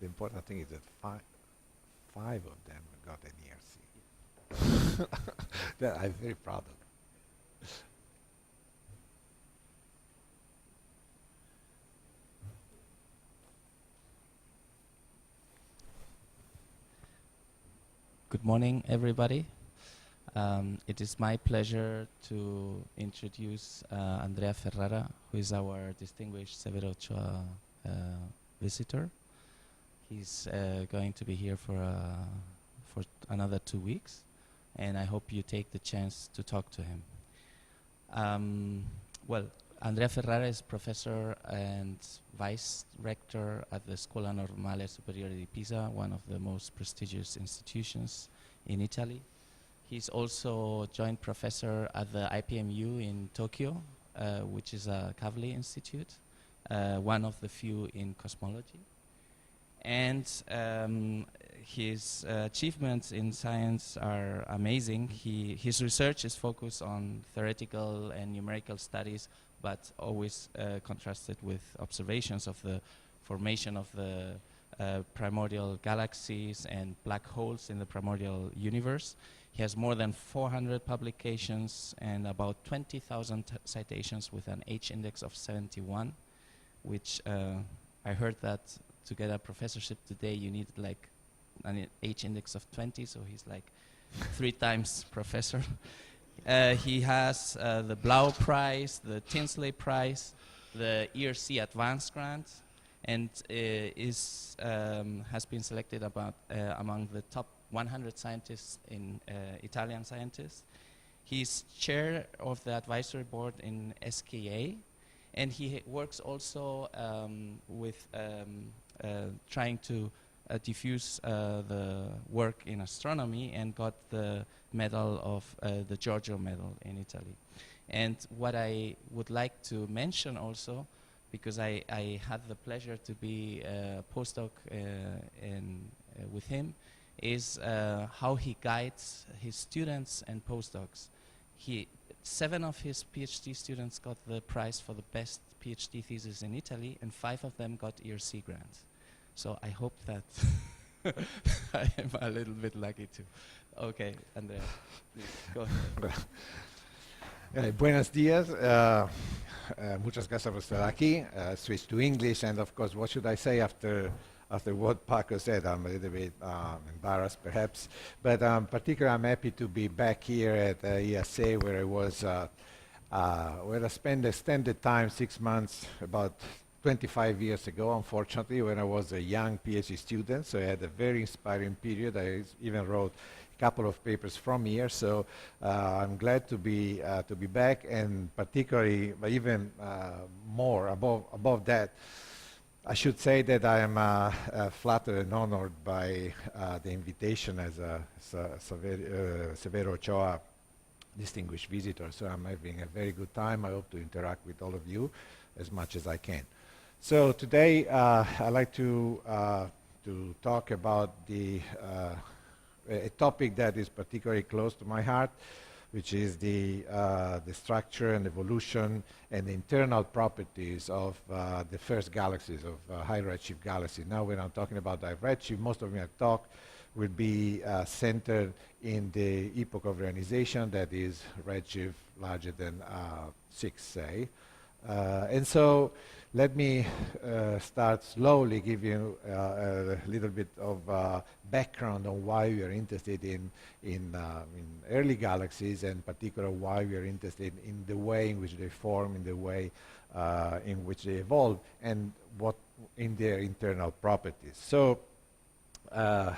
The important thing is that five of them got an ERC. That I'm very proud of. Good morning, everybody. It is my pleasure to introduce Andrea Ferreira, who is our distinguished Severo Ochoa visitor. He's going to be here for another 2 weeks, and I hope you take the chance to talk to him. Well, Andrea Ferreira is professor and vice rector at the Scuola Normale Superiore di Pisa, one of the most prestigious institutions in Italy. He's also joint professor at the IPMU in Tokyo, which is a Kavli Institute, one of the few in cosmology. And his achievements in science are amazing. His research is focused on theoretical and numerical studies, but always contrasted with observations of the formation of the primordial galaxies and black holes in the primordial universe. He has more than 400 publications and about 20,000 citations with an H index of 71, which I heard that to get a professorship today you need like an H index of 20, so he's like 3 times professor. He has the Blau Prize, the Tinsley Prize, the ERC Advanced Grant, and has been selected among the top 100 scientists in Italian scientists. He's chair of the advisory board in SKA, and he works also with trying to diffuse the work in astronomy, and got the medal of the Giorgio Medal in Italy. And what I would like to mention also, because I had the pleasure to be a postdoc with him, is how he guides his students and postdocs. 7 of his PhD students got the prize for the best PhD thesis in Italy, and 5 of them got ERC grants. So I hope that I am a little bit lucky too. Okay, Andrea, please go ahead. Buenos dias. Muchas gracias por estar aquí. Switch to English, and of course, what should I say after what Paco said? I'm a little bit embarrassed, perhaps, but particularly I'm happy to be back here at ESA, where I was, where I spent extended time, 6 months, about 25 years ago, unfortunately, when I was a young PhD student. So I had a very inspiring period. I even wrote a couple of papers from here. So I'm glad to be back, and particularly, but even more above that, I should say that I am flattered and honored by the invitation as a Severo Ochoa distinguished visitor. So I'm having a very good time. I hope to interact with all of you as much as I can. So today I'd like to talk about a topic that is particularly close to my heart, which is the structure and evolution and the internal properties of the first galaxies, of high redshift galaxies. Now when I'm talking about high redshift, most of my talk will be centered in the epoch of reionization, that is redshift larger than 6, say. And so let me start slowly, give you a little bit of background on why we are interested in early galaxies, and particularly why we are interested in the way in which they form, in the way in which they evolve, and what in their internal properties. So the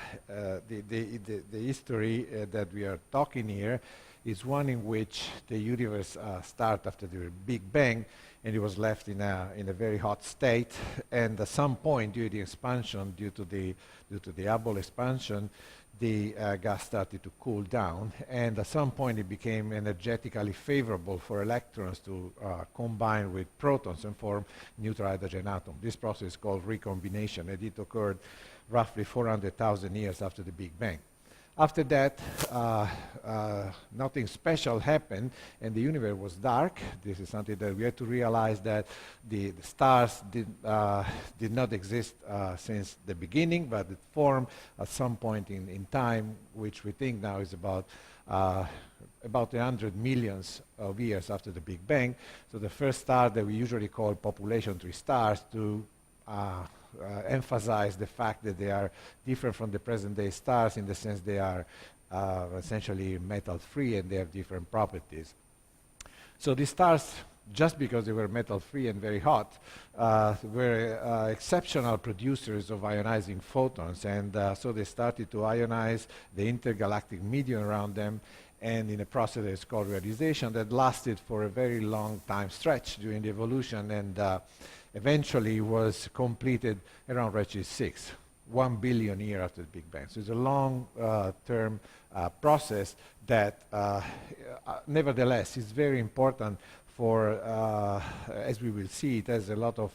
history that we are talking here is one in which the universe started after the Big Bang, and it was left in a very hot state. And at some point, due to the expansion, due to the Hubble expansion, the gas started to cool down. And at some point, it became energetically favorable for electrons to combine with protons and form neutral hydrogen atom. This process is called recombination, and it occurred roughly 400,000 years after the Big Bang. After that, nothing special happened, and the universe was dark. This is something that we had to realize, that the stars did not exist since the beginning, but it formed at some point in time, which we think now is about 100 millions of years after the Big Bang. So the first star that we usually call population tree stars to emphasize the fact that they are different from the present-day stars in the sense they are essentially metal-free and they have different properties. So these stars, just because they were metal-free and very hot, were exceptional producers of ionizing photons, and so they started to ionize the intergalactic medium around them, and in a process that is called reionization that lasted for a very long time stretch during the evolution, and eventually was completed around redshift 6, 1 billion years after the Big Bang. So it's a long-term process that, nevertheless, is very important for, as we will see, it has a lot of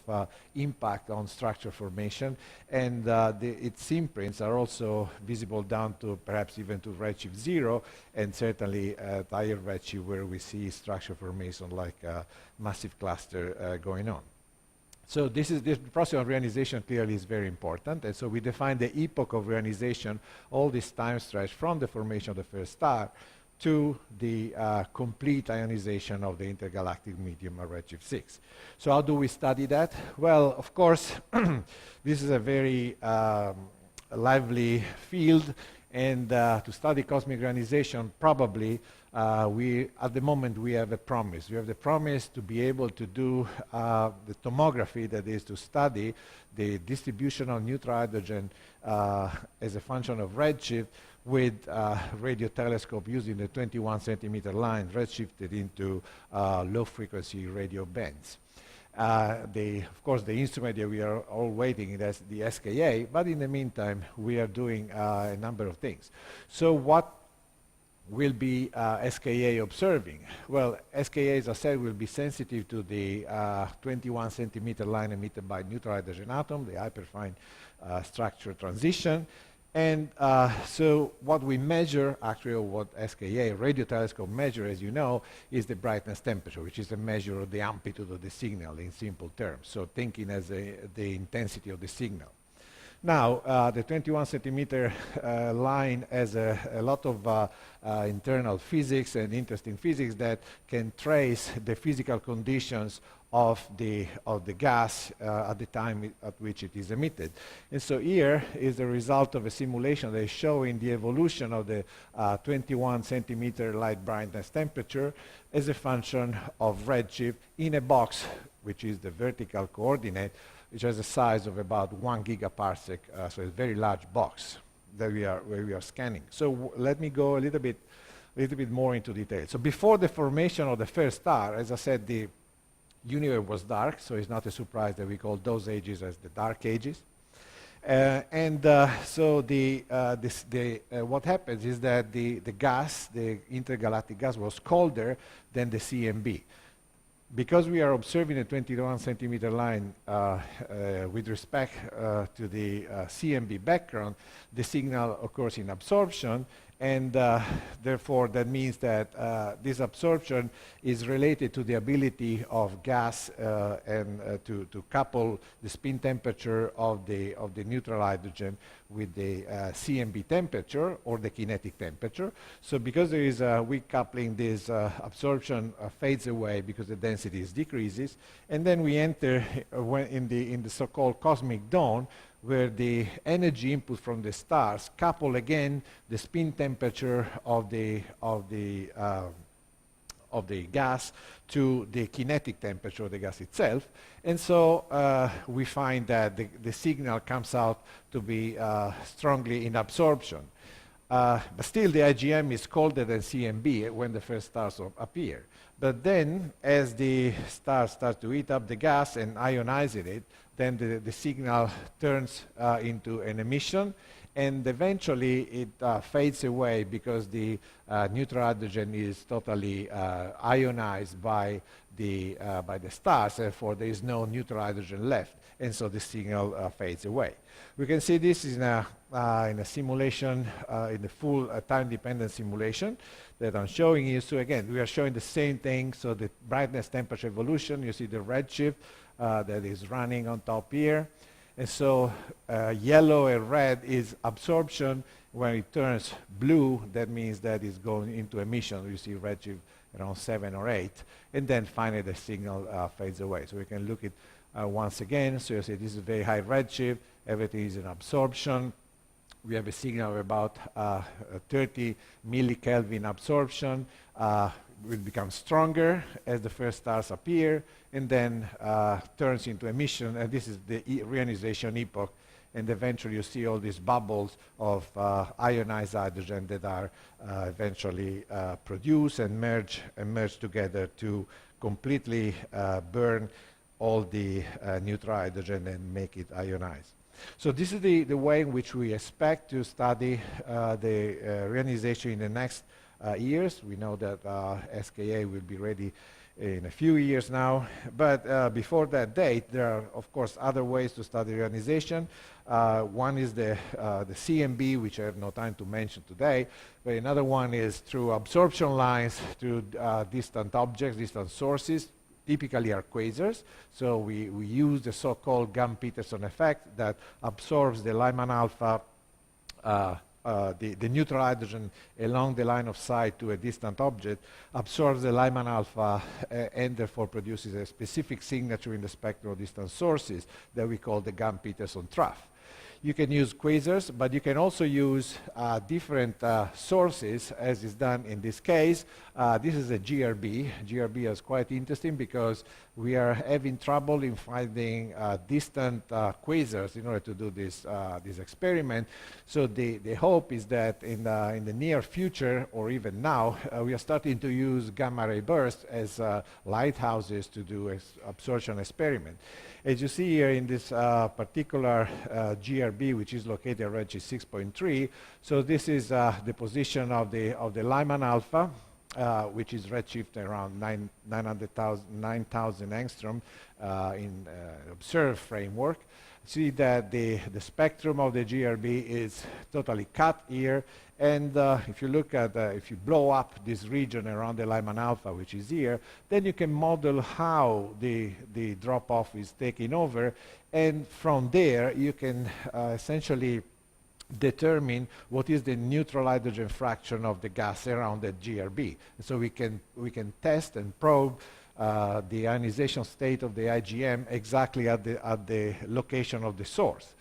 impact on structure formation, and its imprints are also visible down to perhaps even to redshift 0, and certainly at higher redshift where we see structure formation like massive cluster going on. So this process of reionization clearly is very important, and so we define the epoch of reionization, all this time stretch from the formation of the first star to the complete ionization of the intergalactic medium at redshift 6. So how do we study that? Well, of course, this is a very lively field, and to study cosmic reionization, probably at the moment we have a promise. We have the promise to be able to do the tomography, that is to study the distribution of neutral hydrogen as a function of redshift with radio telescope using the 21 centimeter line redshifted into low frequency radio bands. Of course, the instrument that we are all waiting is the SKA, but in the meantime, we are doing a number of things. So what will be SKA observing? Well, SKA, as I said, will be sensitive to the 21 centimeter line emitted by neutral hydrogen atom, the hyperfine structure transition. And so what we measure, actually, or what SKA, radio telescope measure, as you know, is the brightness temperature, which is a measure of the amplitude of the signal in simple terms. So thinking as the intensity of the signal. Now, the 21 centimeter line has a lot of internal physics and interesting physics that can trace the physical conditions of the gas at the time at which it is emitted. And so here is the result of a simulation that is showing the evolution of the 21 centimeter light brightness temperature as a function of redshift in a box, which is the vertical coordinate, which has a size of about 1 gigaparsec, so a very large box that where we are scanning. So let me go a little bit more into detail. So before the formation of the first star, as I said, the universe was dark, so it's not a surprise that we call those ages as the dark ages. So what happens is that the gas, the intergalactic gas, was colder than the CMB. Because we are observing a 21 centimeter line with respect to the CMB background, the signal occurs in absorption, and therefore that means that this absorption is related to the ability of gas and to couple the spin temperature of the neutral hydrogen with the CMB temperature or the kinetic temperature. So because there is a weak coupling, this absorption fades away because the density decreases, and then we enter in the so-called cosmic dawn, where the energy input from the stars couple again the spin temperature of the gas to the kinetic temperature of the gas itself, and so we find that the signal comes out to be strongly in absorption. But still the IgM is colder than CMB when the first stars appear. But then, as the stars start to heat up the gas and ionize it, then the signal turns into an emission, and eventually it fades away because the neutral hydrogen is totally ionized by the stars, therefore there is no neutral hydrogen left, and so the signal fades away. We can see this in a simulation, in a full time-dependent simulation that I'm showing you. So again, we are showing the same thing, so the brightness temperature evolution, you see the redshift that is running on top here. And so yellow and red is absorption. When it turns blue, that means that it's going into emission. You see redshift around 7 or 8. And then finally the signal fades away. So we can look at once again. So you see this is very high redshift. Everything is in absorption. We have a signal of about 30 millikelvin absorption. Will become stronger as the first stars appear, and then turns into emission, and this is the reionization epoch, and eventually you see all these bubbles of ionized hydrogen that are eventually produced and merge together to completely burn all the neutral hydrogen and make it ionized. So this is the way in which we expect to study the reionization in the next years. We know that SKA will be ready in a few years now, but before that date there are of course other ways to study reionization. One is the CMB, which I have no time to mention today, but another one is through absorption lines through distant objects, distant sources, typically are quasars. So we use the so-called Gunn-Peterson effect that absorbs the Lyman alpha, the neutral hydrogen along the line of sight to a distant object, absorbs the Lyman alpha and therefore produces a specific signature in the spectrum of distant sources that we call the Gunn-Peterson trough. You can use quasars, but you can also use different sources, as is done in this case. This is a GRB. GRB is quite interesting because we are having trouble in finding distant quasars in order to do this experiment. So the hope is that in the near future, or even now, we are starting to use gamma ray bursts as lighthouses to do absorption experiment. As you see here in this particular GRB, which is located at redshift 6.3, so this is the position of the Lyman alpha, which is redshift around 9,000 angstrom in observed framework. See that the spectrum of the GRB is totally cut here, and if you look at, if you blow up this region around the Lyman alpha, which is here, then you can model how the drop-off is taking over, and from there you can essentially determine what is the neutral hydrogen fraction of the gas around the GRB. So we can test and probe the ionization state of the IgM exactly at the location of the source.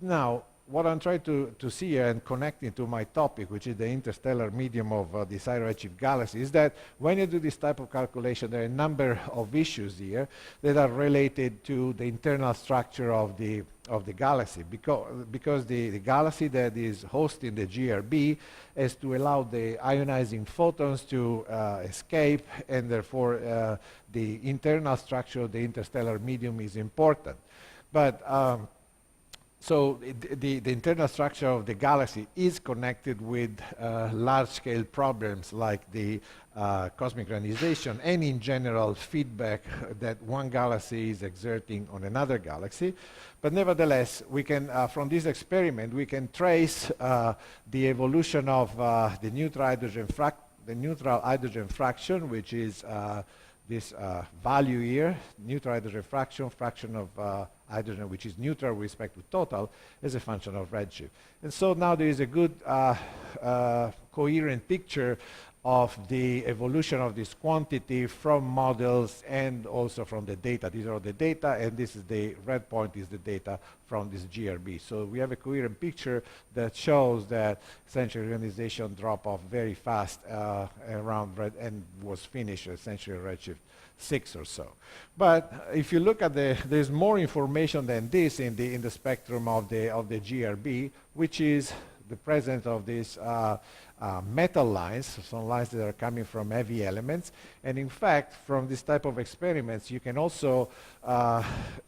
Now, what I'm trying to see here and connecting to my topic, which is the interstellar medium of these high redshift galaxies, is that when you do this type of calculation, there are a number of issues here that are related to the internal structure of the galaxy, because the galaxy that is hosting the GRB has to allow the ionizing photons to escape, and therefore the internal structure of the interstellar medium is important. But so the internal structure of the galaxy is connected with large-scale problems like the cosmic reionization and in general feedback that one galaxy is exerting on another galaxy. But nevertheless, we can, from this experiment, we can trace the evolution of the neutral hydrogen fraction, which is this value here, neutral hydrogen fraction of hydrogen, which is neutral with respect to total, as a function of redshift. And so now there is a good coherent picture of the evolution of this quantity from models and also from the data. These are the data, and this is the red point is the data from this GRB. So we have a coherent picture that shows that essentially reionization drop off very fast around red and was finished essentially redshift 6 or so. But if you look at there's more information than this in the spectrum of the GRB, which is the presence of these metal lines, some lines that are coming from heavy elements. And in fact, from this type of experiments, you can also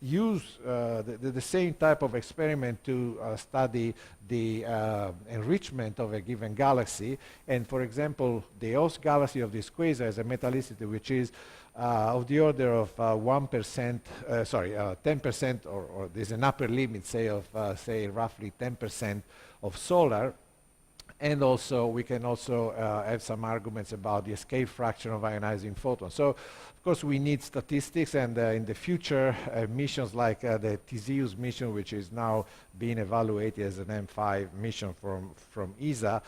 use the same type of experiment to study the enrichment of a given galaxy. And for example, the host galaxy of this quasar has a metallicity which is of the order of 1%, 10%, or there's an upper limit, say, of say roughly 10% of solar. And also, we can also have some arguments about the escape fraction of ionizing photons. So, of course, we need statistics, and in the future, missions like the Theseus mission, which is now being evaluated as an M5 mission from ESA,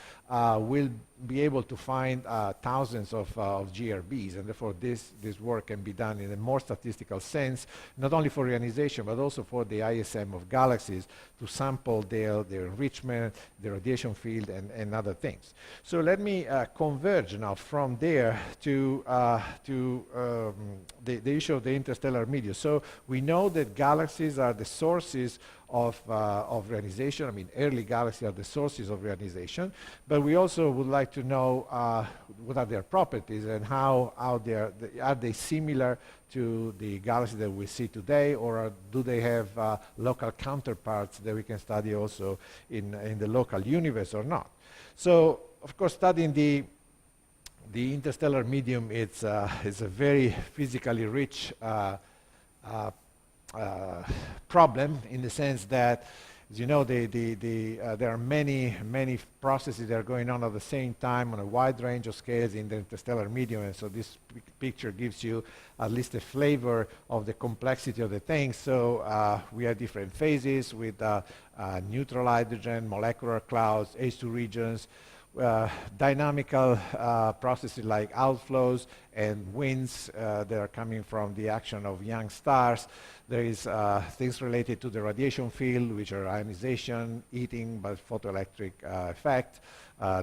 will be able to find thousands of GRBs, and therefore this work can be done in a more statistical sense, not only for ionization, but also for the ISM of galaxies, to sample their enrichment, their radiation field, and other things. So let me converge now from there to the issue of the interstellar media. So we know that galaxies are the sources of reionization. I mean, early galaxies are the sources of reionization, but we also would like to know what are their properties and how are they similar to the galaxies that we see today, or do they have local counterparts that we can study also in the local universe or not? So, of course, studying the interstellar medium, it's a very physically rich problem, in the sense that, as you know, there are many processes that are going on at the same time on a wide range of scales in the interstellar medium, and so this picture gives you at least a flavor of the complexity of the thing. So we have different phases with neutral hydrogen, molecular clouds, H2 regions, dynamical processes like outflows and winds that are coming from the action of young stars. There is things related to the radiation field, which are ionization, heating by photoelectric effect,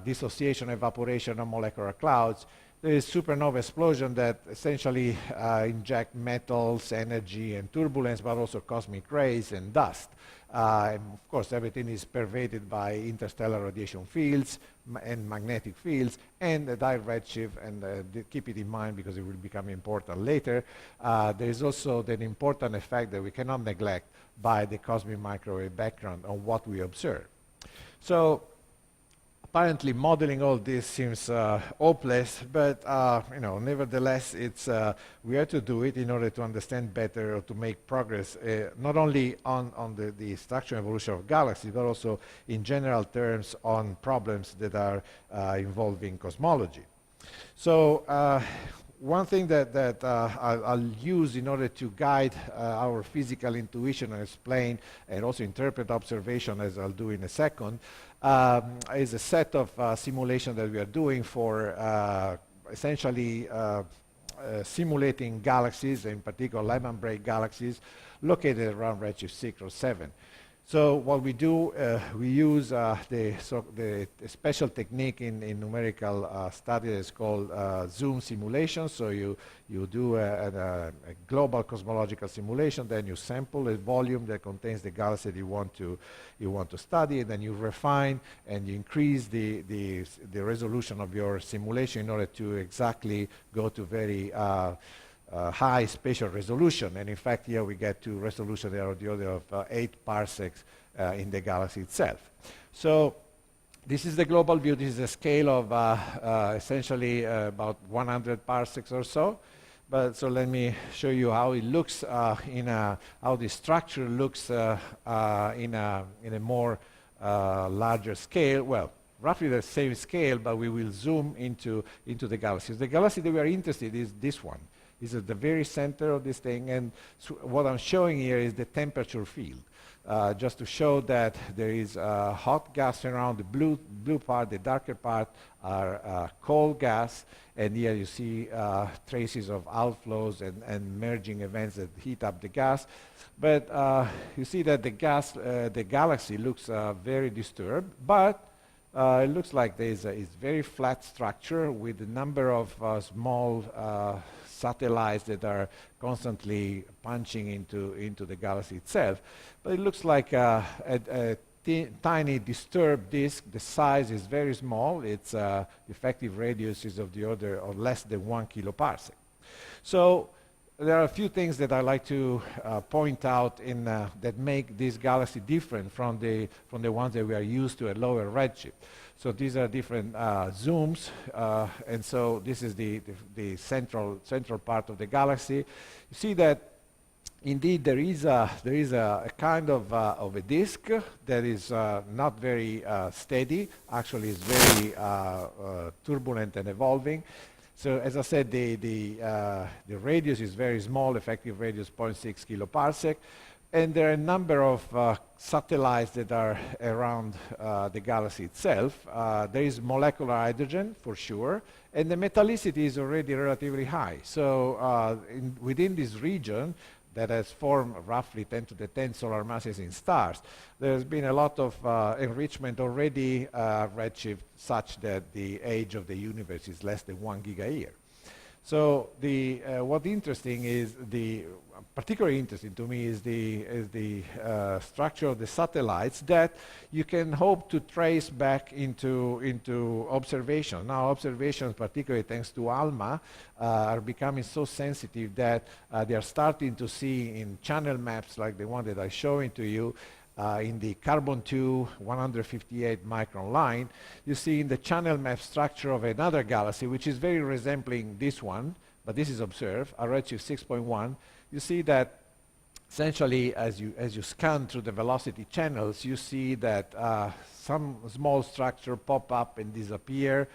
dissociation, evaporation of molecular clouds. There is supernova explosion that essentially inject metals, energy, and turbulence, but also cosmic rays and dust. And of course, everything is pervaded by interstellar radiation fields and magnetic fields, and the direct redshift, and keep it in mind because it will become important later. There is also an important effect that we cannot neglect by the cosmic microwave background on what we observe. So apparently modeling all this seems hopeless, but nevertheless, we have to do it in order to understand better, or to make progress, not only on the structure and evolution of galaxies, but also in general terms on problems that are involving cosmology. So one thing that I'll use in order to guide our physical intuition and explain and also interpret observation, as I'll do in a second, is a set of simulation that we are doing for essentially simulating galaxies, in particular Lyman-Break galaxies, located around redshift 6 or 7. So what we do, we use the special technique in numerical study is called zoom simulation. So you do a global cosmological simulation, then you sample a volume that contains the galaxy that you want to study, and then you refine and you increase the resolution of your simulation in order to exactly go to very high spatial resolution. And in fact, here we get to resolution that are of the order of 8 parsecs in the galaxy itself. So this is the global view. This is a scale of essentially about 100 parsecs or so. But so let me show you how it looks how the structure looks in a more larger scale. Well, roughly the same scale, but we will zoom into the galaxies. The galaxy that we are interested in is this one. It's at the very center of this thing, and so what I'm showing here is the temperature field, just to show that there is hot gas around. The blue part, the darker part, are cold gas, and here you see traces of outflows and merging events that heat up the gas. But you see that the galaxy looks very disturbed, but it looks like there's a very flat structure with a number of small satellites that are constantly punching into the galaxy itself. But it looks like a tiny disturbed disk. The size is very small. Its effective radius is of the order of less than 1 kiloparsec. So there are a few things that I like to point out in, that make this galaxy different from the ones that we are used to at lower redshift. So these are different zooms, and so this is the central part of the galaxy. You see that indeed there is a kind of a disk that is not very steady. Actually, it's very turbulent and evolving. So as I said, the radius is very small, effective radius 0.6 kiloparsec, and there are a number of satellites that are around the galaxy itself. There is molecular hydrogen for sure, and the metallicity is already relatively high. So within this region that has formed roughly 10 to the 10 solar masses in stars, there's been a lot of enrichment already, redshift such that the age of the universe is less than 1 giga-year. So what's interesting is particularly interesting to me is the structure of the satellites that you can hope to trace back into observation. Now observations, particularly thanks to ALMA, are becoming so sensitive that they are starting to see in channel maps like the one that I'm showing to you, in the carbon-2 158 micron line, you see in the channel map structure of another galaxy, which is very resembling this one, but this is observed, a redshift 6.1. You see that essentially as you scan through the velocity channels, you see that some small structure pop up and disappear.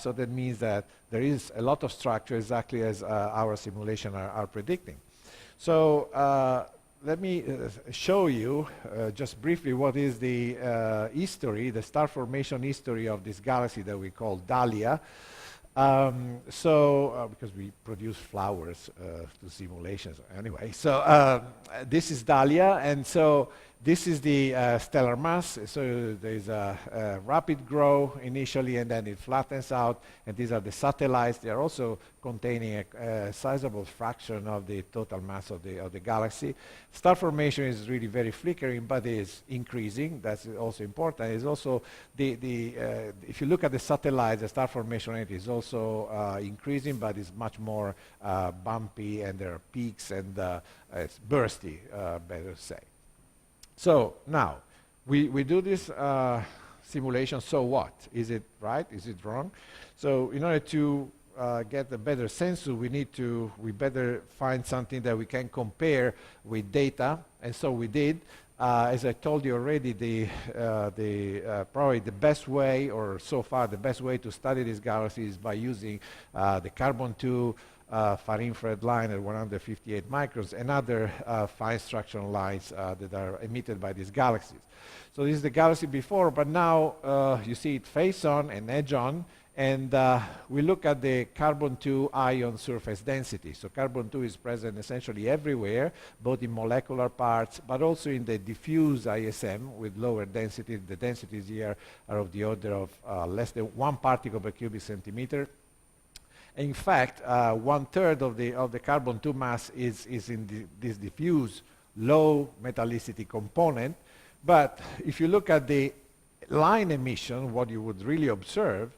So that means that there is a lot of structure exactly as our simulation are predicting. So let me show you just briefly what is the history, the star formation history of this galaxy that we call Dahlia. Because we produce flowers to simulations anyway. So this is Dahlia, and so this is the stellar mass. So there's a rapid growth initially, and then it flattens out. And these are the satellites. They are also containing a sizable fraction of the total mass of the galaxy. Star formation is really very flickering, but is increasing. That's also important. It's also if you look at the satellites, the star formation rate is also increasing, but it's much more bumpy, and there are peaks, and it's bursty, better to say. So now, we do this simulation, so what? Is it right? Is it wrong? So in order to get a better sense, we better find something that we can compare with data, and so we did. As I told you already, probably the best way, or so far the best way to study this galaxy is by using the carbon-2 far-infrared line at 158 microns and other fine structural lines that are emitted by these galaxies. So this is the galaxy before, but now you see it face on and edge on, and we look at the carbon-2 ion surface density. So carbon-2 is present essentially everywhere, both in molecular parts, but also in the diffuse ISM with lower density. The densities here are of the order of less than 1 particle per cubic centimeter. In fact, 1/3 of the carbon-2 mass is in this diffuse low metallicity component. But if you look at the line emission, what you would really observe,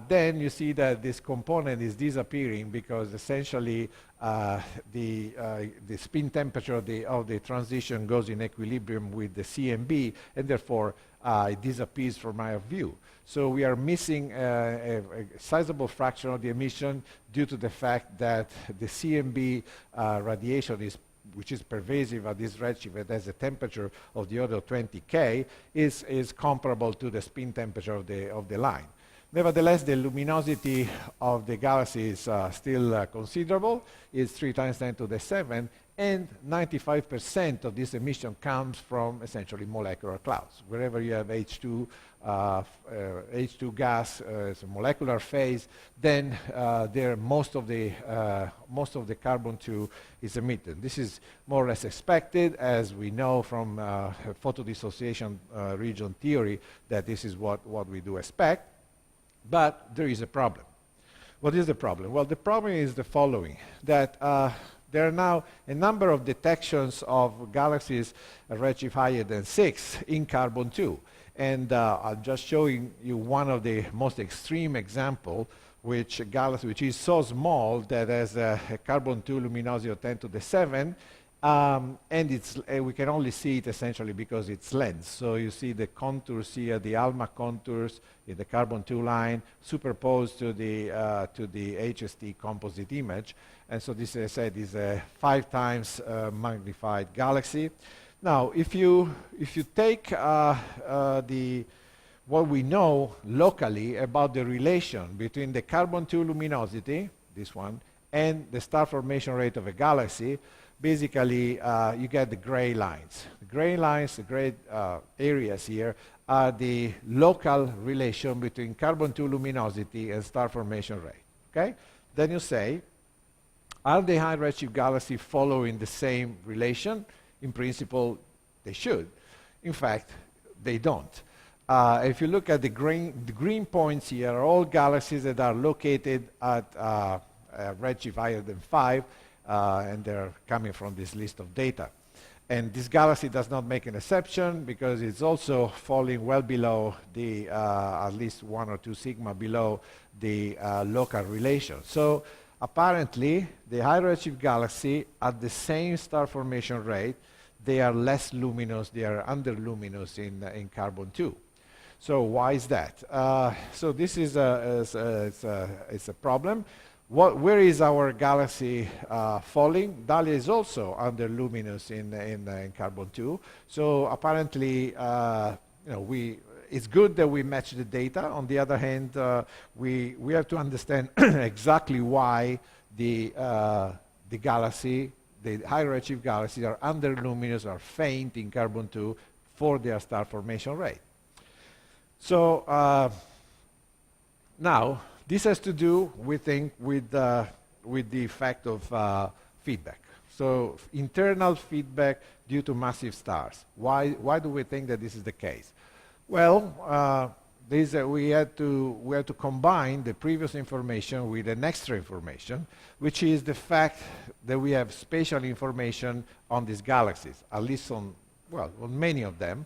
then you see that this component is disappearing because essentially the spin temperature of the transition goes in equilibrium with the CMB, and therefore it disappears from our view. So we are missing a sizable fraction of the emission due to the fact that the CMB radiation which is pervasive at this redshift, it has a temperature of the order of 20 K, is comparable to the spin temperature of the line. Nevertheless, the luminosity of the galaxy is still considerable. It's 3 times 10 to the 7, and 95% of this emission comes from essentially molecular clouds. Wherever you have H2 gas, it's a molecular phase, then most of the carbon-2 is emitted. This is more or less expected, as we know from photodissociation region theory that this is what we do expect. But there is a problem. What is the problem? Well, the problem is the following, that There are now a number of detections of galaxies at redshift higher than 6 in carbon-2. And I'm just showing you one of the most extreme example, which is so small that has a carbon-2 luminosity of 10 to the 7, and we can only see it essentially because it's lens. So you see the contours here, the ALMA contours in the carbon-2 line superposed to the HST composite image. And so this, as I said, is a 5 times magnified galaxy. Now, if you take what we know locally about the relation between the carbon-2 luminosity, this one, and the star formation rate of a galaxy, basically you get the gray lines. The gray lines, the gray areas here, are the local relation between carbon-2 luminosity and star formation rate. Okay? Then you say, are the high redshift galaxies following the same relation? In principle, they should. In fact, they don't. If you look at the green points here are all galaxies that are located at redshift higher than 5, and they're coming from this list of data. And this galaxy does not make an exception because it's also falling well below the, at least 1 or 2 sigma below the local relation. So apparently, the high redshift galaxy at the same star formation rate, they are less luminous, they are underluminous in carbon-2. So why is that? So this is it's a problem. Where is our galaxy falling? Dahlia is also underluminous in carbon-2. So apparently, it's good that we match the data. On the other hand, we have to understand exactly why the galaxy, the high redshift galaxies, are underluminous or faint in carbon-2 for their star formation rate. So now this has to do, we think, with the effect of feedback. So internal feedback due to massive stars. Why do we think that this is the case? Well, we had to combine the previous information with an extra information, which is the fact that we have spatial information on these galaxies, at least on many of them.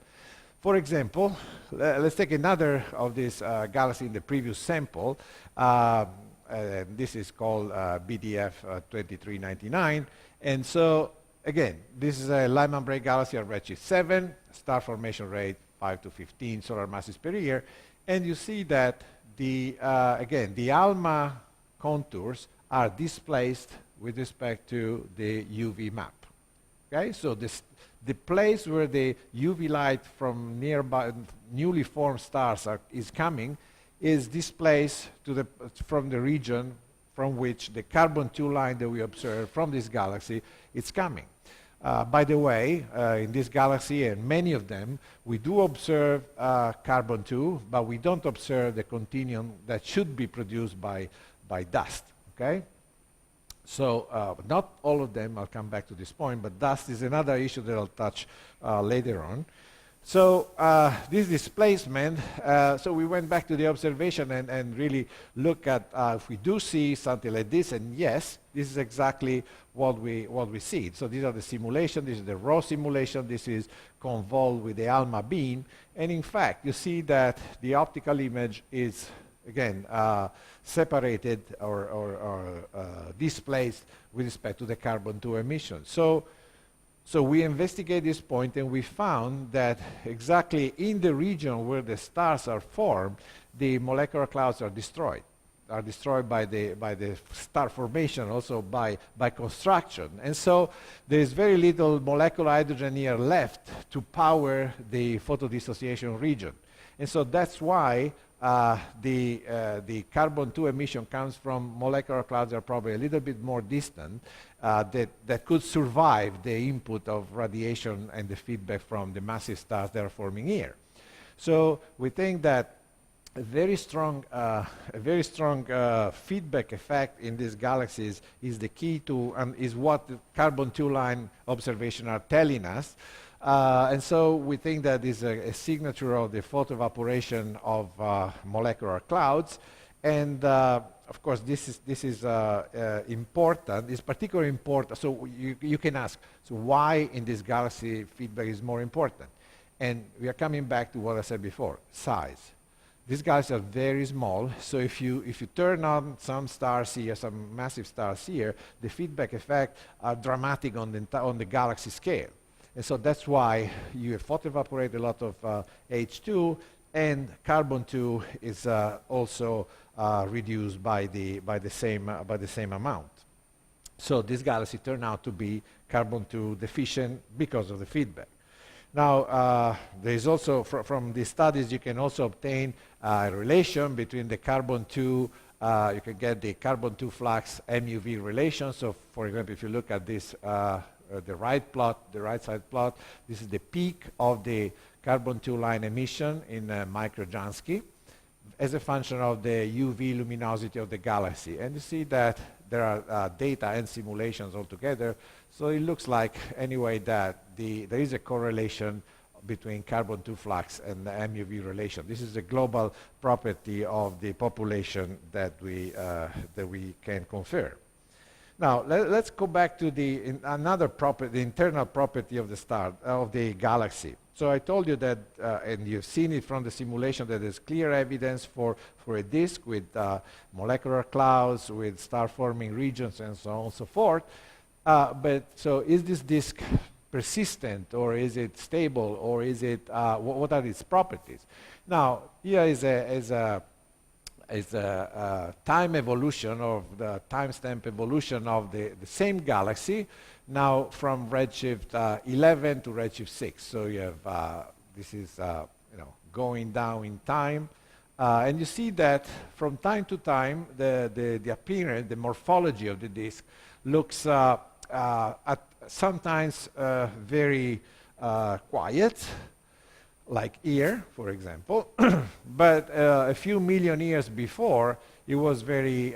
For example, let's take another of these galaxies in the previous sample. This is called BDF 2399. And so, again, this is a Lyman break galaxy at redshift 7, star formation rate 5 to 15 solar masses per year. And you see that again, the ALMA contours are displaced with respect to the UV map. Okay, so the place where the UV light from nearby newly formed stars is coming is displaced from the region from which the carbon-2 line that we observe from this galaxy is coming. By the way, in this galaxy and many of them, we do observe carbon-2, but we don't observe the continuum that should be produced by dust. Okay? So not all of them, I'll come back to this point, but dust is another issue that I'll touch later on. So this displacement, so we went back to the observation and really look at if we do see something like this, and yes, this is exactly what we see. So these are the simulation, this is the raw simulation, this is convolved with the ALMA beam, and in fact, you see that the optical image is, again, separated or displaced with respect to the carbon-2 emission. So we investigate this point and we found that exactly in the region where the stars are formed, the molecular clouds are destroyed by the star formation, also by construction. And so there is very little molecular hydrogen here left to power the photodissociation region. And so that's why the carbon-2 emission comes from molecular clouds that are probably a little bit more distant that could survive the input of radiation and the feedback from the massive stars that are forming here. So we think that a very strong feedback effect in these galaxies is the key to, and is what the carbon-2 line observation are telling us. And so we think that is a signature of the photoevaporation of molecular clouds. And of course, this is important. It's particularly important. So you can ask, so why in this galaxy feedback is more important? And we are coming back to what I said before: size. These galaxies are very small, so if you turn on some stars here, some massive stars here, the feedback effect are dramatic on the galaxy scale. And so that's why you photoevaporate a lot of H2, and carbon-2 is also reduced by the same amount. So this galaxy turned out to be carbon-2 deficient because of the feedback. Now, there is also, from these studies, you can also obtain a relation between the carbon-2, you can get the carbon-2 flux MUV relation. So, for example, if you look at this, the right side plot, this is the peak of the carbon-2 line emission in microjansky as a function of the UV luminosity of the galaxy. And you see that there are data and simulations all together. So it looks like, anyway, that there is a correlation between carbon-2 flux and the MUV relation. This is a global property of the population that we can confer. Now, let's go back to another property, the internal property of the star, of the galaxy. So I told you that, and you've seen it from the simulation, that there's clear evidence for a disk with molecular clouds, with star-forming regions, and so on and so forth. But so is this disk persistent, or is it stable, or is it, what are its properties? Now, here is a time evolution of the timestamp evolution of the same galaxy, now from redshift 11 to redshift 6. So you have, this is going down in time. And you see that from time to time, the appearance, the morphology of the disk looks at sometimes very quiet, like here, for example. But a few million years before, it was very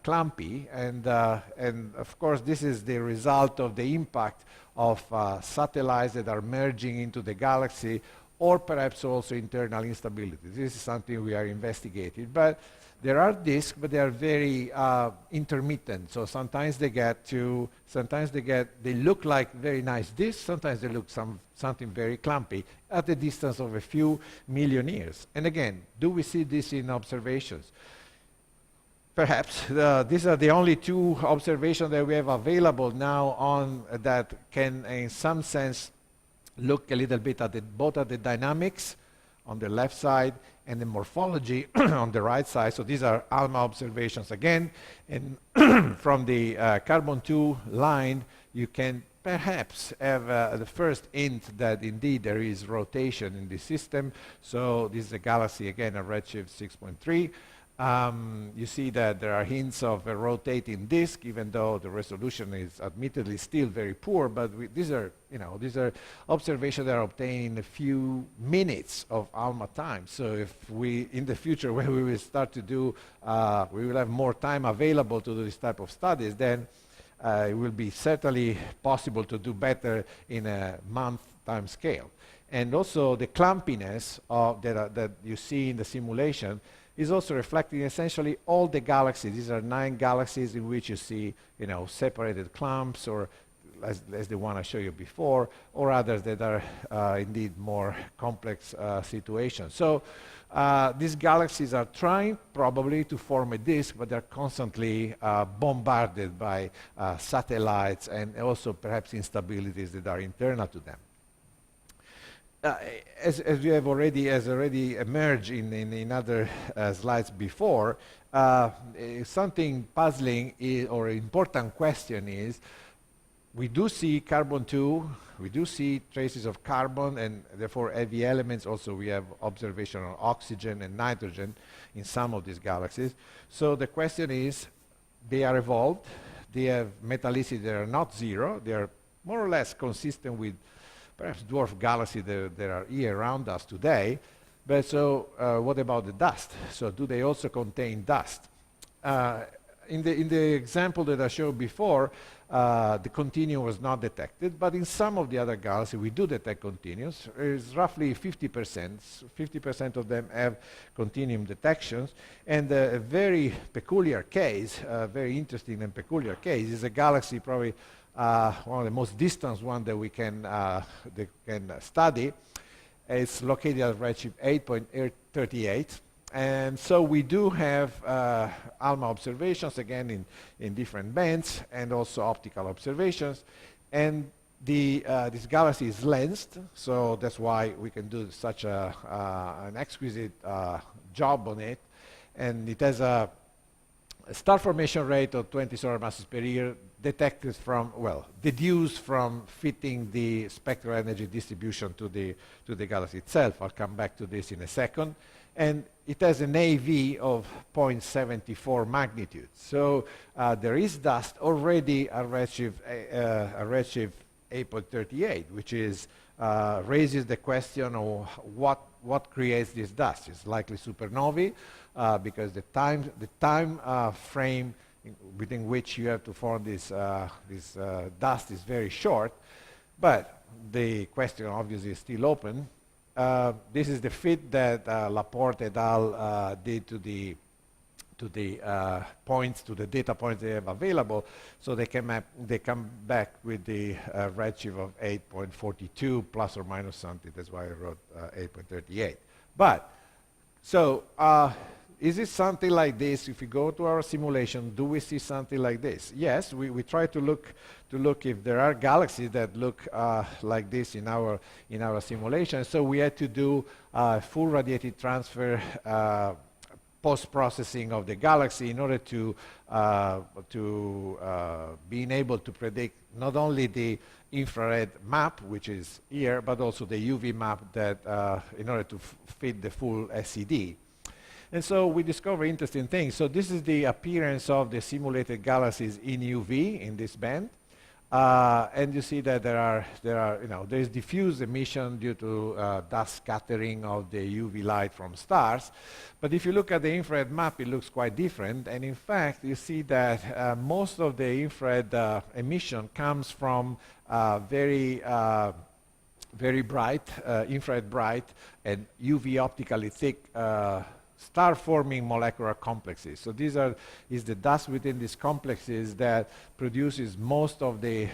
clumpy, and of course this is the result of the impact of satellites that are merging into the galaxy, or perhaps also internal instability. This is something we are investigating. But there are disks, but they are very intermittent. So sometimes they look like very nice disks, sometimes they look something very clumpy at a distance of a few million years. And again, do we see this in observations? Perhaps. These are the only two observations that we have available now on that can, in some sense, look a little bit at both at the dynamics on the left side and the morphology on the right side. So these are ALMA observations again. And from the carbon-2 line, you can perhaps have the first hint that indeed there is rotation in the system. So this is a galaxy, again, at redshift 6.3. You see that there are hints of a rotating disk, even though the resolution is admittedly still very poor. But these are observations that are obtained in a few minutes of ALMA time. So if we, in the future, when we will start to do, we will have more time available to do this type of studies, then it will be certainly possible to do better in a month time scale. And also the clumpiness of that you see in the simulation is also reflecting essentially all the galaxies. These are 9 galaxies in which you see, separated clumps, or as the one I showed you before, or others that are indeed more complex situations. So these galaxies are trying probably to form a disk, but they're constantly bombarded by satellites and also perhaps instabilities that are internal to them. As we have already emerged in other slides before, something puzzling or important question is, we do see carbon-2, we do see traces of carbon and therefore heavy elements. Also we have observation on oxygen and nitrogen in some of these galaxies. So the question is, they are evolved, they have metallicity that are not zero, they are more or less consistent with perhaps dwarf galaxies that are here around us today. But so what about the dust? So do they also contain dust? in the example that I showed before, the continuum was not detected, but in some of the other galaxies we do detect continuums. It's roughly 50%. 50% of them have continuum detections, and a very peculiar case, very interesting and peculiar case, is a galaxy probably one of the most distant one that we can study. It's located at redshift 8.38. And so we do have ALMA observations, again, in different bands, and also optical observations. And this galaxy is lensed, so that's why we can do such an exquisite job on it. And it has a star formation rate of 20 solar masses per year, detected from, well, deduced from fitting the spectral energy distribution to the galaxy itself. I'll come back to this in a second. And it has an AV of 0.74 magnitude. So there is dust already at redshift 8.38, which is raises the question of what creates this dust. It's likely supernovae, because the time frame within which you have to form this dust is very short. But the question obviously is still open. This is the fit that Laporte et al. Did to the points, to the data points they have available. So they come back with the redshift of 8.42 plus or minus something. That's why I wrote 8.38. But so is it something like this? If we go to our simulation, do we see something like this? Yes, we try to look if there are galaxies that look like this in our simulation. So we had to do full radiative transfer post-processing of the galaxy in order to being able to predict not only the infrared map, which is here, but also the UV map that in order to fit the full SED. And so we discover interesting things. So this is the appearance of the simulated galaxies in UV in this band. And you see that there is diffuse emission due to dust scattering of the UV light from stars. But if you look at the infrared map, it looks quite different. And in fact, you see that most of the infrared emission comes from very bright, infrared bright, and UV optically thick star-forming molecular complexes. So is the dust within these complexes that produces most of the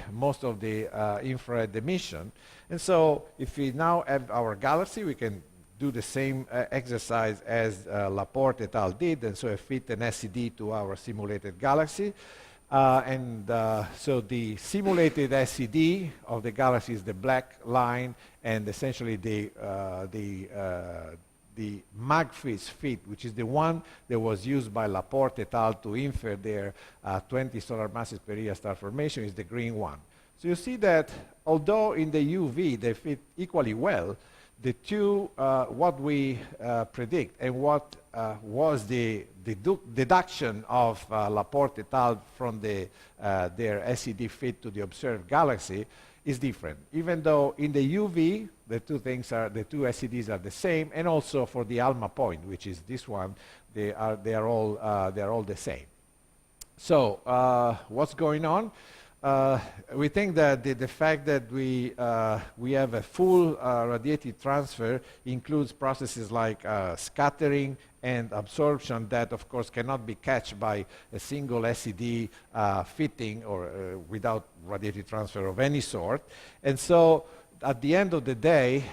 infrared emission. And so if we now have our galaxy, we can do the same exercise as Laporte et al. Did, and so fit an SED to our simulated galaxy. So the simulated SED of the galaxy is the black line, and essentially the MAGFIS fit, which is the one that was used by Laporte et al. To infer their 20 solar masses per year star formation, is the green one. So you see that although in the UV they fit equally well, the two, what we predict and what was the deduction of Laporte et al. From their SED fit to the observed galaxy is different. Even though in the UV, the two SEDs are the same, and also for the ALMA point, which is this one, they are all the same. So what's going on? We think that the fact that we have a full radiative transfer includes processes like scattering and absorption that, of course, cannot be catched by a single SED fitting or without radiative transfer of any sort. And so, at the end of the day,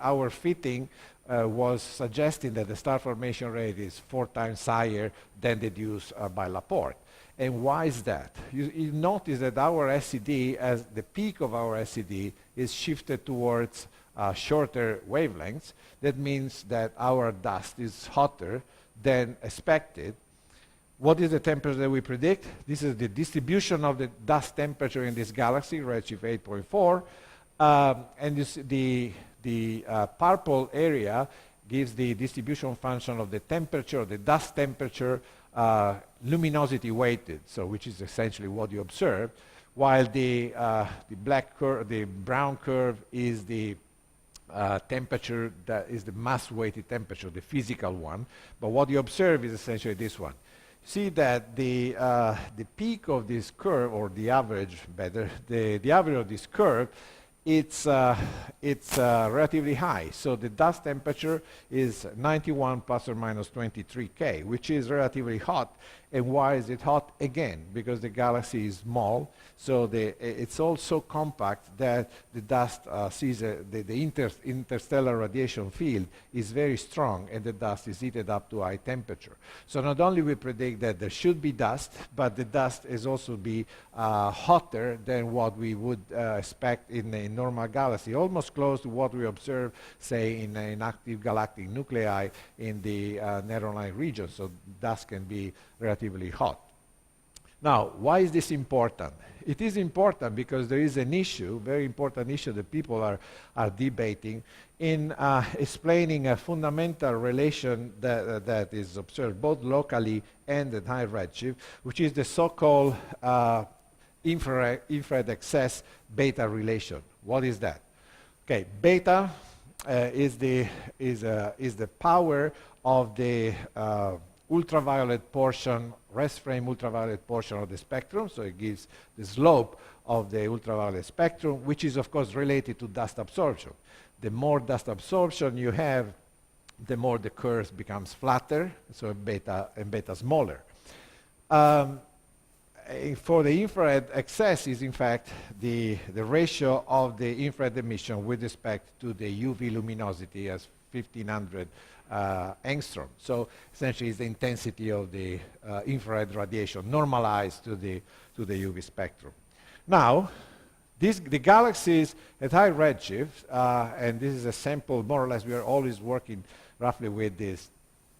our fitting was suggesting that the star formation rate is 4 times higher than deduced by Laporte. And why is that? You notice that our SED, as the peak of our SED, is shifted towards shorter wavelengths. That means that our dust is hotter than expected. What is the temperature that we predict? This is the distribution of the dust temperature in this galaxy, redshift 8.4. And the purple area gives the distribution function of the temperature, the dust temperature, luminosity weighted, so which is essentially what you observe, while the brown curve is the temperature that is the mass-weighted temperature, the physical one. But what you observe is essentially this one. See that the peak of this curve, or the average, better, the average of this curve, it's relatively high. So the dust temperature is 91 plus or minus 23 K, which is relatively hot. And why is it hot? Again, because the galaxy is small, so it's also compact that the dust sees the interstellar radiation field is very strong, and the dust is heated up to high temperature. So not only we predict that there should be dust, but the dust is also be hotter than what we would expect in a normal galaxy, almost close to what we observe, say, in an active galactic nuclei in the Neutron line region. So dust can be relatively hot. Now, why is this important? It is important because there is an issue, very important issue that people are debating in explaining a fundamental relation that is observed both locally and at high redshift, which is the so-called infrared excess beta relation. What is that? Okay, beta is the power of the ultraviolet portion, rest frame ultraviolet portion of the spectrum, so it gives the slope of the ultraviolet spectrum, which is of course related to dust absorption. The more dust absorption you have, the more the curve becomes flatter, so beta smaller. For the infrared excess is in fact the ratio of the infrared emission with respect to the UV luminosity as 1500 angstrom. So essentially it's the intensity of the infrared radiation normalized to the UV spectrum. Now, the galaxies at high redshift, and this is a sample more or less, we are always working roughly with these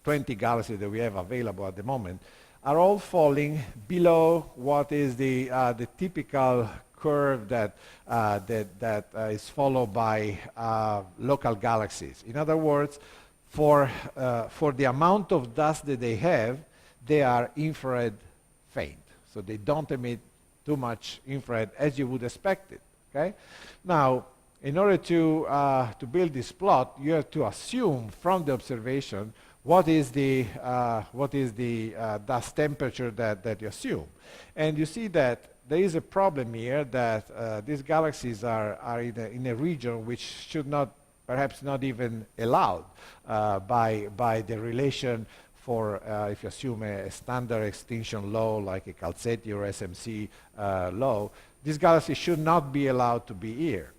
20 galaxies that we have available at the moment, are all falling below what is the typical curve that is followed by local galaxies. In other words, for the amount of dust that they have, they are infrared faint. So they don't emit too much infrared as you would expect it. Okay? Now, in order to build this plot, you have to assume from the observation what is the dust temperature that you assume. And you see that there is a problem here that these galaxies are in a region which should not, perhaps not even allowed by the relation for, if you assume a standard extinction law like a Calcetti or SMC law, these galaxies should not be allowed to be here.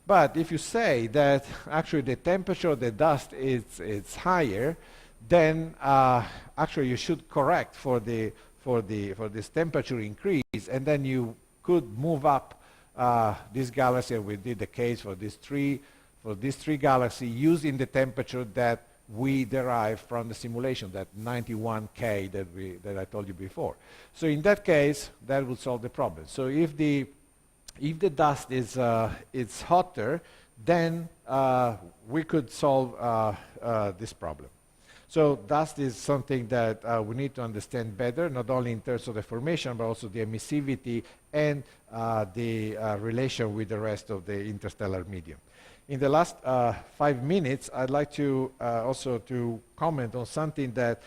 But if you say that actually the temperature of the dust is higher, then actually you should correct for this temperature increase, and then you could move up this galaxy. We did the case for these three galaxies using the temperature that we derived from the simulation, that 91 K that I told you before. So in that case, that would solve the problem. So if the dust is hotter, then we could solve this problem. So dust is something that we need to understand better, not only in terms of the formation, but also the emissivity and the relation with the rest of the interstellar medium. In the last 5 minutes, I'd like to also to comment on something that,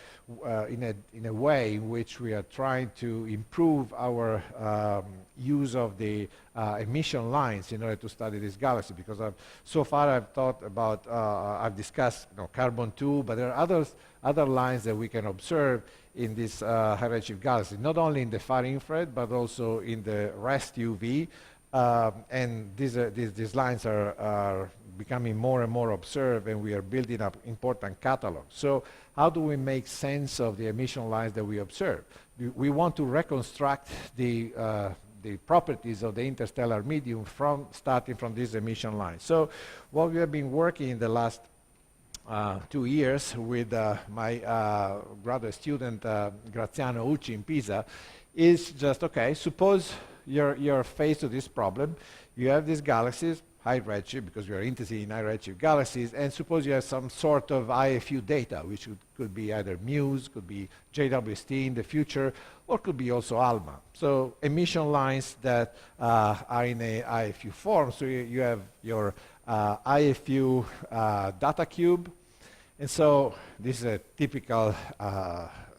in a way in which we are trying to improve our use of the emission lines in order to study this galaxy. Because so far I've thought about, I've discussed carbon-2, but there are other lines that we can observe in this high redshift galaxy, not only in the far infrared, but also in the rest UV. And these lines are becoming more and more observed, and we are building up important catalogs. So how do we make sense of the emission lines that we observe? We want to reconstruct the properties of the interstellar medium starting from these emission lines. So what we have been working in the last 2 years with my graduate student Graziano Ucci in Pisa is just, okay, suppose you're faced with this problem. You have these galaxies, high redshift, because we are interested in high redshift galaxies, and suppose you have some sort of IFU data, which could be either MUSE, could be JWST in the future, or could be also ALMA. So emission lines that are in a IFU form, so you have your IFU data cube. And so this is a typical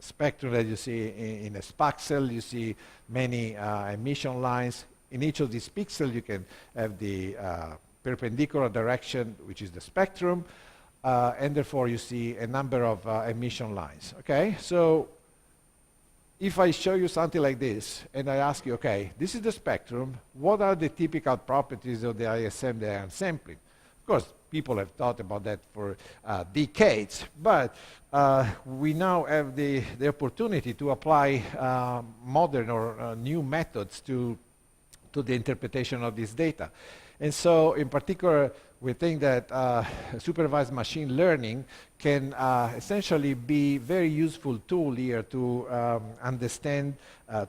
spectrum that you see in a spaxel. You see many emission lines. In each of these pixels, you can have the perpendicular direction, which is the spectrum, and therefore you see a number of emission lines. Okay, so if I show you something like this, and I ask you, okay, this is the spectrum, what are the typical properties of the ISM that I am sampling? Of course, people have thought about that for decades, but we now have the opportunity to apply modern or new methods to the interpretation of this data. And so, in particular, we think that supervised machine learning can essentially be a very useful tool here to understand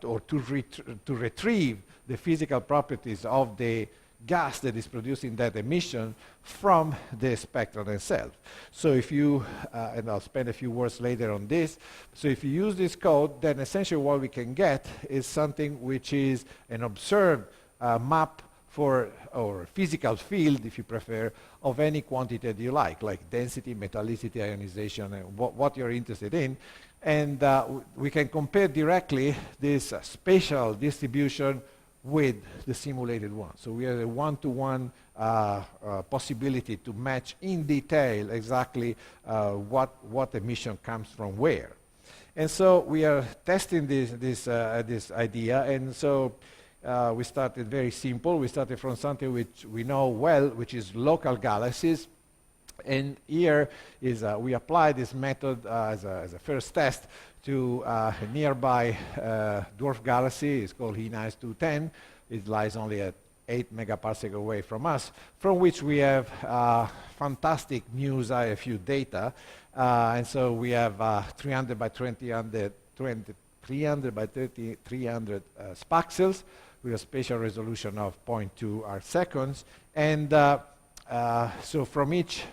or to retrieve the physical properties of the gas that is producing that emission from the spectrum itself. So if you, and I'll spend a few words later on this, so if you use this code, then essentially what we can get is something which is an observed map for, or physical field, if you prefer, of any quantity that you like density, metallicity, ionization, and what you're interested in. And we can compare directly this spatial distribution with the simulated one. So we have a one-to-one possibility to match in detail exactly what emission comes from where. And so we are testing this idea, and so we started very simple. We started from something which we know well, which is local galaxies. And here is we apply this method as a first test to a nearby dwarf galaxy. It's called Henize 210. It lies only at 8 megaparsec away from us, from which we have fantastic Muse IFU data. And so we have 300 by 300 spaxels with a spatial resolution of 0.2 arc seconds. And so from each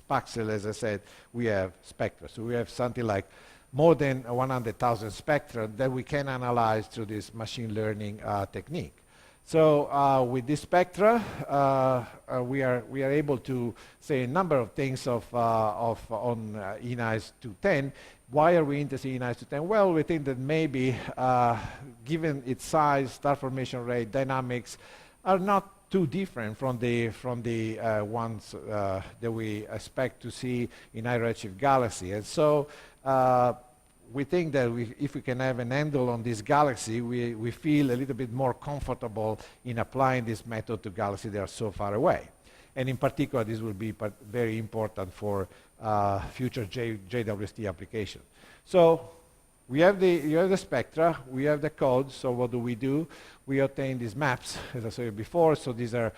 spaxel, as I said, we have spectra. So we have something like more than 100,000 spectra that we can analyze through this machine learning technique. So with this spectra, we are able to say a number of things on Henize 210. Why are we interested in Henize 210? Well, we think that maybe, given its size, star formation rate, dynamics, are not too different from the ones that we expect to see in high redshift galaxy. And so we think that if we can have an handle on this galaxy, we feel a little bit more comfortable in applying this method to galaxies that are so far away. And in particular, this will be very important for future JWST application. So you have the spectra, we have the code, so what do? We obtain these maps, as I said before, so these are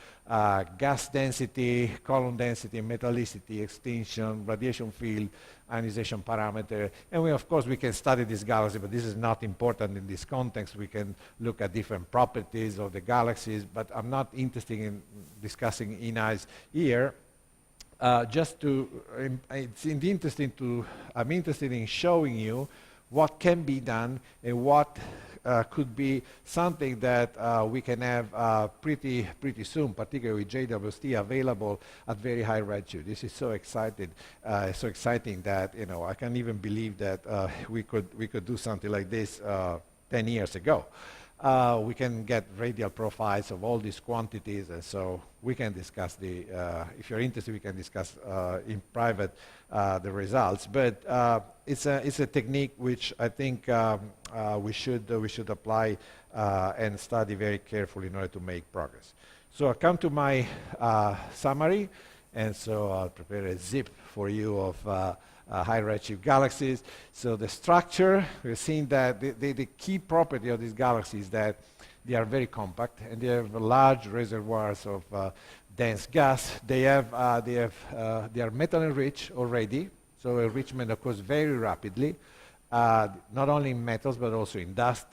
gas density, column density, metallicity, extinction, radiation field, ionization parameter, and of course we can study this galaxy, but this is not important in this context. We can look at different properties of the galaxies, but I'm not interested in discussing Henize here. I'm interested in showing you what can be done and what could be something that we can have pretty soon, particularly with JWST available at very high redshift. This is so exciting that I can't even believe that we could do something like this 10 years ago. We can get radial profiles of all these quantities, and so we can discuss if you're interested, we can discuss in private the results. But it's a technique which I think we should apply and study very carefully in order to make progress. So I come to my summary, and so I'll prepare a zip for you of high redshift galaxies. So the structure, we're seeing that the key property of these galaxies is that they are very compact and they have large reservoirs of dense gas. They are metal enriched already, so enrichment occurs very rapidly, not only in metals but also in dust.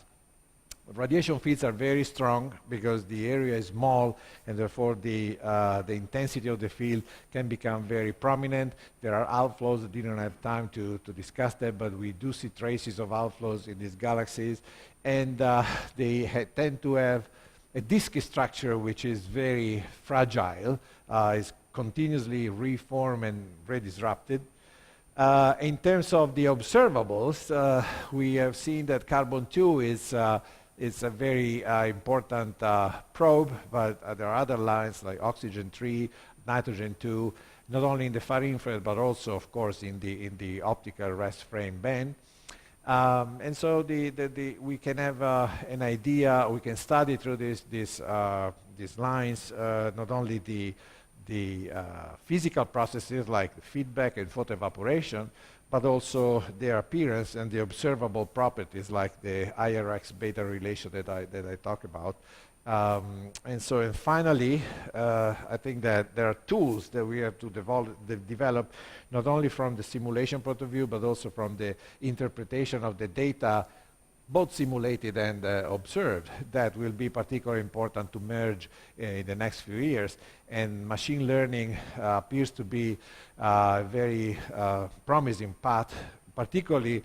Radiation fields are very strong because the area is small, and therefore the intensity of the field can become very prominent. There are outflows. I didn't have time to discuss that, but we do see traces of outflows in these galaxies, and they tend to have a disk structure which is very fragile. It's continuously reformed and redisrupted. In terms of the observables, we have seen that carbon-2 is a very important probe, but there are other lines like oxygen-3, nitrogen-2, not only in the far infrared, but also, of course, in the optical rest frame band. And so we can have an idea, we can study through these lines, not only the physical processes like the feedback and photoevaporation, but also their appearance and the observable properties like the IRX beta relation that I talk about. And finally, I think that there are tools that we have to develop not only from the simulation point of view, but also from the interpretation of the data, both simulated and observed, that will be particularly important to merge in the next few years. And machine learning appears to be a very promising path, particularly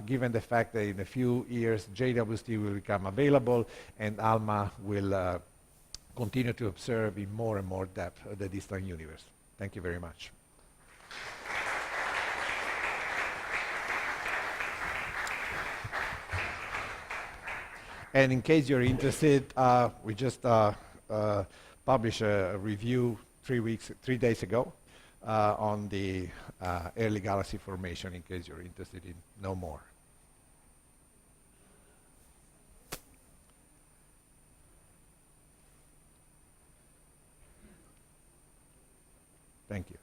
given the fact that in a few years JWST will become available and ALMA will continue to observe in more and more depth the distant universe. Thank you very much. And in case you're interested, we just published a review 3 days ago on the early galaxy formation, in case you're interested in know more. Thank you.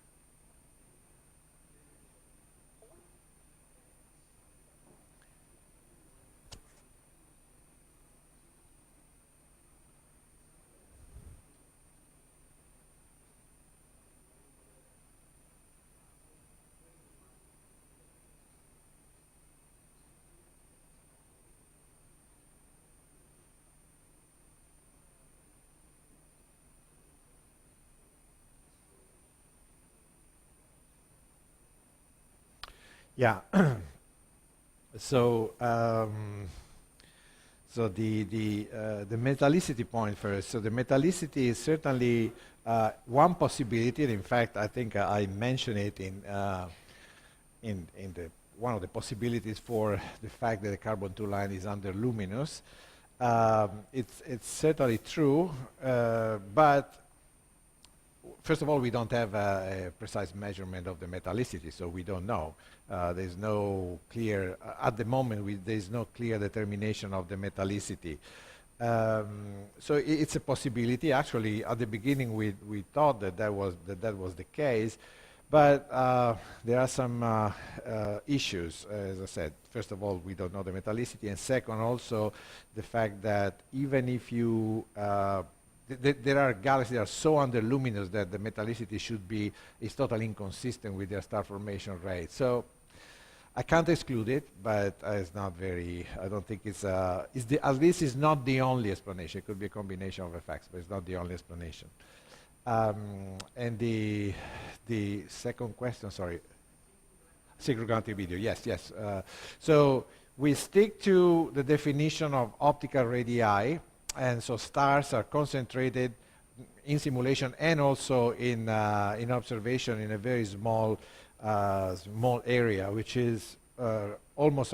Yeah. So the metallicity point first. So the metallicity is certainly one possibility. And in fact, I think I mentioned it in one of the possibilities for the fact that the carbon-2 line is underluminous. It's certainly true, but first of all, we don't have a precise measurement of the metallicity, so we don't know. There's no clear, at the moment, there's no clear determination of the metallicity. So it's a possibility. Actually, at the beginning, we thought that was the case, but there are some issues, as I said. First of all, we don't know the metallicity, and second, also the fact that even if you there are galaxies that are so underluminous that the metallicity is totally inconsistent with their star formation rate. So I can't exclude it, but it's not very. I don't think at least it's not the only explanation. It could be a combination of effects, but it's not the only explanation. And the second question, sorry, synchrogalactic video. Yes. So we stick to the definition of optical radii. And so stars are concentrated in simulation and also in observation in a very small area, which is almost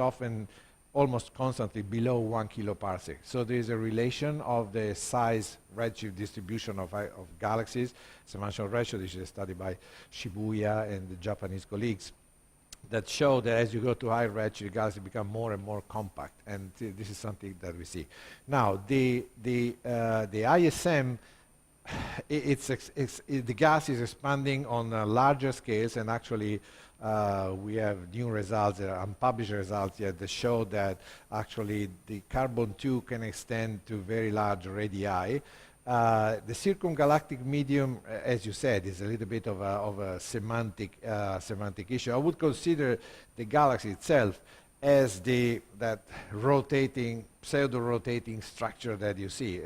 constantly below 1 kiloparsec. So there is a relation of the size redshift distribution of galaxies. It's a function of redshift. This is a study by Shibuya and the Japanese colleagues that show that as you go to high redshift, galaxies become more and more compact, and this is something that we see. Now, the ISM, the gas is expanding on larger scales, and actually we have new results, unpublished results yet, that show that actually the carbon-2 can extend to very large radii. The circumgalactic medium, as you said, is a little bit of a semantic issue. I would consider the galaxy itself as that rotating, pseudo-rotating structure that you see.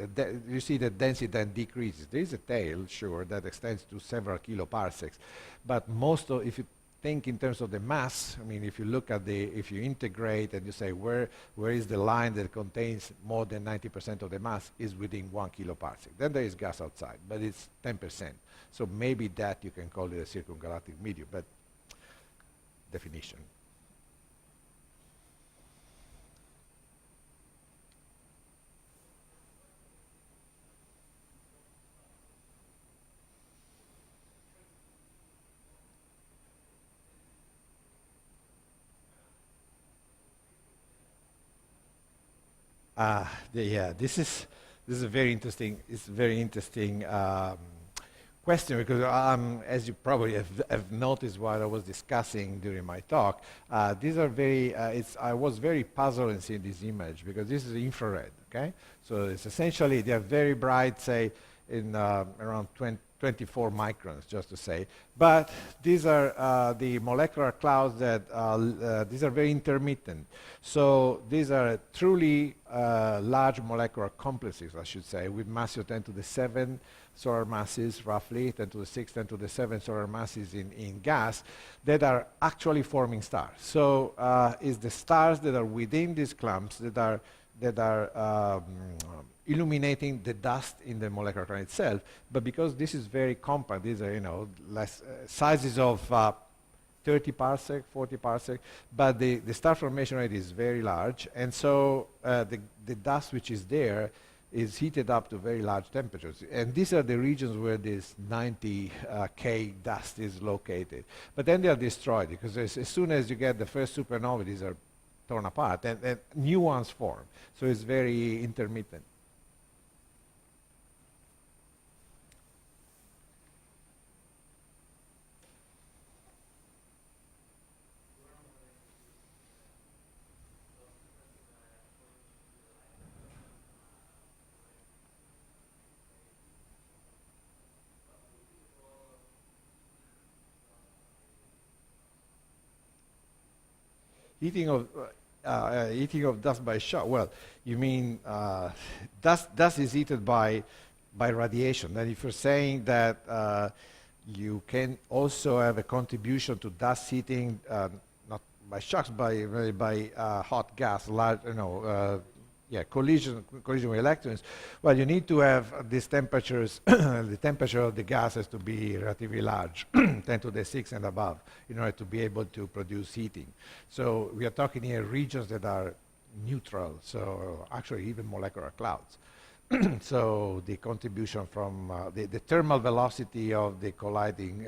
You see the density then decreases. There is a tail, sure, that extends to several kiloparsecs, but if you think in terms of the mass, I mean, if you look at if you integrate and you say where is the line that contains more than 90% of the mass is within 1 kiloparsec. Then there is gas outside, but it's 10%. So maybe that you can call it a circumgalactic medium, but definition. Yeah, this is a very interesting. It's a very interesting question because, as you probably have noticed while I was discussing during my talk, these are very. I was very puzzled in seeing this image because this is infrared. Okay, so it's essentially they are very bright, say in around 24 microns, just to say. But these are the molecular clouds that these are very intermittent. So these are truly large molecular complexes, I should say, with mass of 10 to the 7 solar masses, roughly 10 to the 6, 10 to the 7 solar masses in gas that are actually forming stars. So it's the stars that are within these clumps that are illuminating the dust in the molecular cloud itself. But because this is very compact, these are less sizes of 30 parsec, 40 parsec, but the star formation rate is very large, and so the dust which is there is heated up to very large temperatures. And these are the regions where this 90 K dust is located. But then they are destroyed because as soon as you get the first supernova, these are torn apart and new ones form. So it's very intermittent. Heating of dust by shock. Well, you mean dust is heated by radiation. And if you're saying that you can also have a contribution to dust heating, not by shocks, by hot gas, large, collision with electrons. Well, you need to have these temperatures. The temperature of the gas has to be relatively large, 10 to the 6 and above, in order to be able to produce heating. So we are talking here regions that are neutral, so actually even molecular clouds. So the contribution from the thermal velocity of the colliding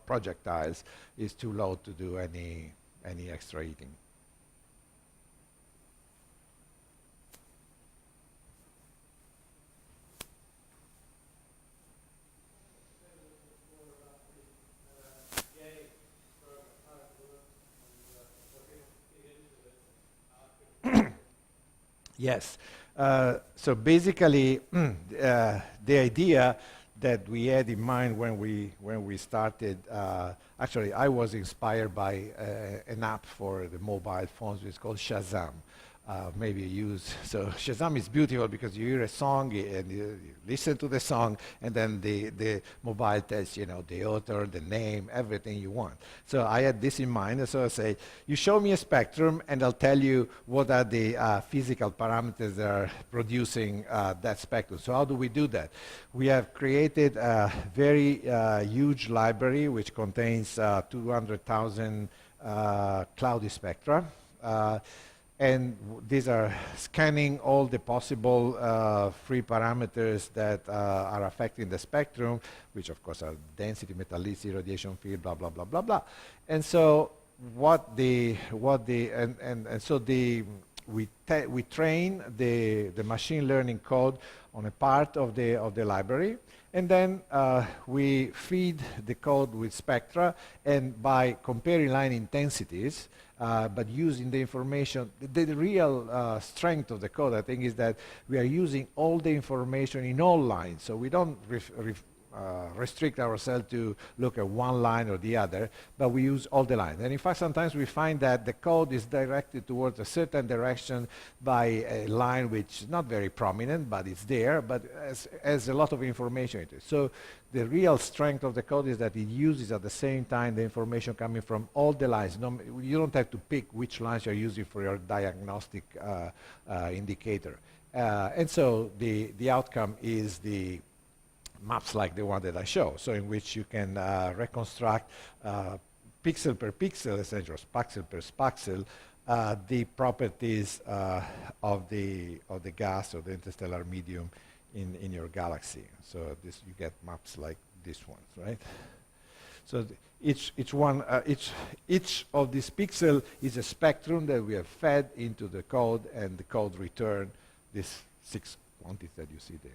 projectiles is too low to do any extra heating. Yes. So basically, the idea that we had in mind when we started, actually, I was inspired by an app for the mobile phones. It's called Shazam. Maybe you use. So Shazam is beautiful because you hear a song and you listen to the song, and then the mobile tells the author, the name, everything you want. So I had this in mind, and so I say, you show me a spectrum, and I'll tell you what are the physical parameters that are producing that spectrum. So how do we do that? We have created a very huge library which contains 200,000 cloudy spectra. And these are scanning all the possible free parameters that are affecting the spectrum, which of course are density, metallicity, radiation field, blah blah blah blah blah. And so we train the machine learning code on a part of the library, and then we feed the code with spectra, and by comparing line intensities. But using the information, the real strength of the code, I think, is that we are using all the information in all lines. So we don't restrict ourselves to look at one line or the other, but we use all the lines. And in fact, sometimes we find that the code is directed towards a certain direction by a line which is not very prominent, but it's there, but has a lot of information in it. So the real strength of the code is that it uses at the same time the information coming from all the lines. No, you don't have to pick which lines you're using for your diagnostic indicator. And so the outcome is the maps like the one that I show, so in which you can reconstruct pixel per pixel, essentially, or spaxel per spaxel, the properties of the gas or the interstellar medium in your galaxy. So this, you get maps like this one, right? So each of these pixels is a spectrum that we have fed into the code, and the code return these 6 quantities that you see there.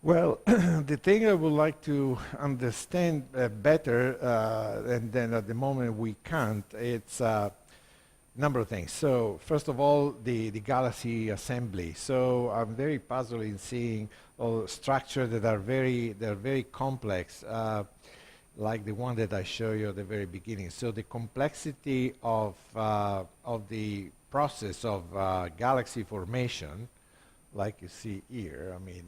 Well, the thing I would like to understand better, and then at the moment we can't, it's a number of things. So first of all, the galaxy assembly. So I'm very puzzled in seeing all structures that are very complex, like the one that I showed you at the very beginning. So the complexity of the process of galaxy formation, like you see here, I mean,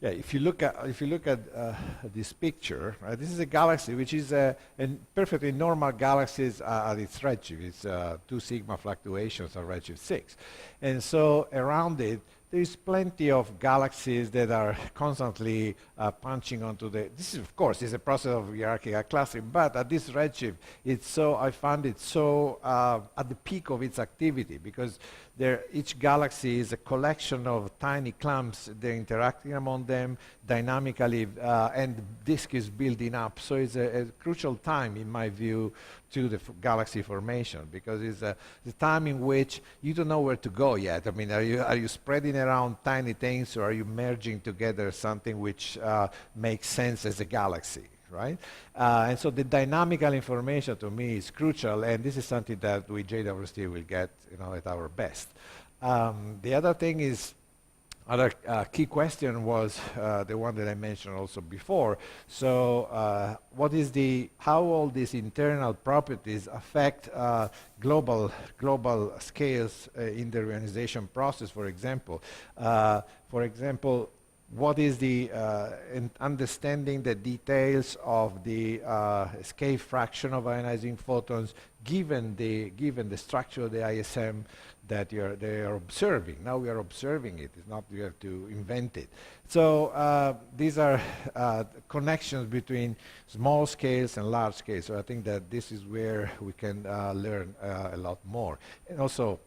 yeah, if you look at this picture, this is a galaxy which is a perfectly normal galaxies at its redshift. It's 2 sigma fluctuations at redshift 6. And so around it, there is plenty of galaxies that are constantly punching onto the... This, is, of course, is a process of hierarchical clustering, but at this redshift, it's so, I found it so at the peak of its activity, because each galaxy is a collection of tiny clumps. They're interacting among them dynamically, and the disk is building up. So it's a crucial time, in my view, to the galaxy formation, because it's the time in which you don't know where to go yet. I mean, are you spreading around tiny things, or are you merging together something which makes sense as a galaxy, right? And so the dynamical information to me is crucial, and this is something that with JWST will get, at our best. The other thing is, other key question was the one that I mentioned also before. So how all these internal properties affect global scales in the reionization process, for example. What is the understanding the details of the escape fraction of ionizing photons given the structure of the ISM that they are observing. Now we are observing it. It's not you have to invent it. So these are connections between small scales and large scales. So I think that this is where we can learn a lot more. And also,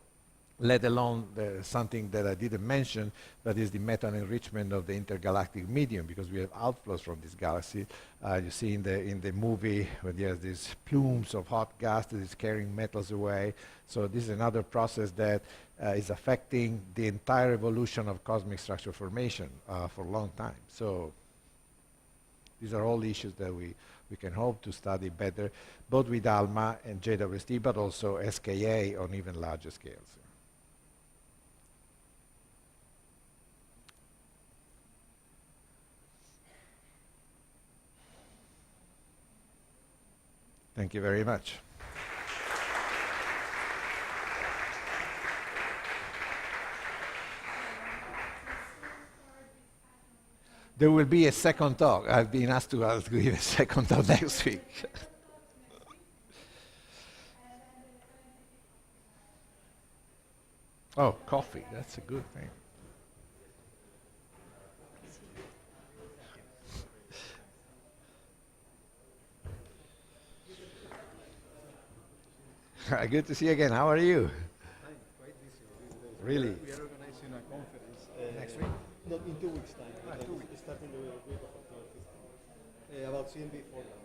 let alone something that I didn't mention, that is the meta-enrichment of the intergalactic medium, because we have outflows from this galaxy. You see in the movie where there's these plumes of hot gas that is carrying metals away. So this is another process that is affecting the entire evolution of cosmic structure formation for a long time. So these are all issues that we can hope to study better, both with ALMA and JWST, but also SKA on even larger scales. Thank you very much. There will be a second talk. I've been asked to give a second talk next week. Oh, coffee. That's a good thing. Good to see you again. How are you? I'm quite busy. Really? We are organizing a conference Next week? Not in 2 weeks' time. Ah, 2 weeks. Starting the week of October 15. About CMB4.